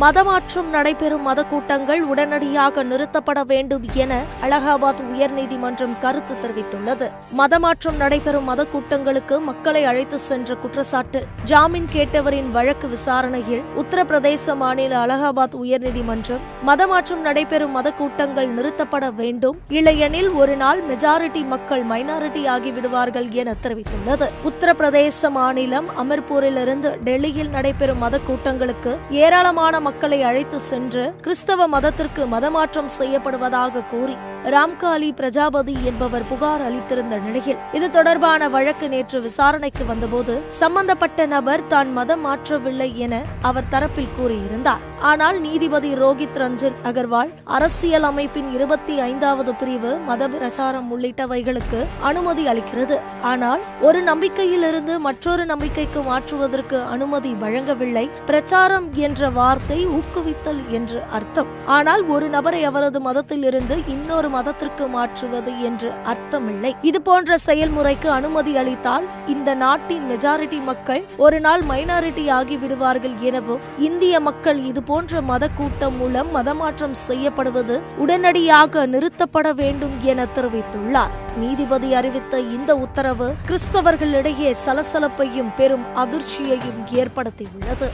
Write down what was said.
மதமாற்றம் நடைபெறும் மத கூட்டங்கள் உடனடியாக நிறுத்தப்பட வேண்டும் என அலகாபாத் உயர்நீதிமன்றம் கருத்து தெரிவித்துள்ளது. மதமாற்றம் நடைபெறும் மத கூட்டங்களுக்கு மக்களை அழைத்து சென்ற குற்றச்சாட்டு ஜாமீன் கேட்டவரின் வழக்கு விசாரணையில் உத்தரப்பிரதேச மாநில அலகாபாத் உயர்நீதிமன்றம் மதமாற்றம் நடைபெறும் மத கூட்டங்கள் நிறுத்தப்பட வேண்டும், இல்லையெனில் ஒரு நாள் மெஜாரிட்டி மக்கள் மைனாரிட்டி ஆகிவிடுவார்கள் என தெரிவித்துள்ளது. உத்தரப்பிரதேச மாநிலம் அமிர்பூரிலிருந்து டெல்லியில் நடைபெறும் மத கூட்டங்களுக்கு ஏராளமான மக்களை அழைத்து சென்று கிறிஸ்தவ மதத்திற்கு மதமாற்றம் செய்யப்படுவதாக கூறி ராம்காலி பிரஜாபதி என்பவர் புகார் அளித்திருந்த நிலையில் இது தொடர்பான வழக்கு நேற்று விசாரணைக்கு வந்தபோது சம்பந்தப்பட்ட நபர் தான் மதம் மாற்றவில்லை என அவர் தரப்பில் கூறியிருந்தார். ஆனால் நீதிபதி ரோஹித் ரஞ்சன் அகர்வால் அரசியல் அமைப்பின் 25வது பிரிவு மத பிரச்சாரம் உள்ளிட்டவைகளுக்கு அனுமதி அளிக்கிறது. ஆனால் ஒரு நம்பிக்கையிலிருந்து மற்றொரு நம்பிக்கைக்கு மாற்றுவதற்கு அனுமதி வழங்கவில்லை. பிரச்சாரம் என்ற வார்த்தை ஊக்குவித்தல் என்று அர்த்தம். ஆனால் ஒரு நபரை அவரது மதத்தில் இருந்து இன்னொரு மதத்திற்கு மாற்றுவது என்று அர்த்தமில்லை. இது போன்ற செயல்முறைக்கு அனுமதி அளித்தால் இந்த நாட்டின் மெஜாரிட்டி மக்கள் ஒரு நாள் மைனாரிட்டி ஆகிவிடுவார்கள் எனவும் இந்திய மக்கள் இது போன்ற மத கூட்டம் மூலம் மதமாற்றம் செய்யப்படுவது உடனடியாக நிறுத்தப்பட வேண்டும் என தெரிவித்துள்ளார். நீதிபதி அறிவித்த இந்த உத்தரவு கிறிஸ்தவர்களிடையே சலசலப்பையும் பெரும் அதிர்ச்சியையும் ஏற்படுத்தியுள்ளது.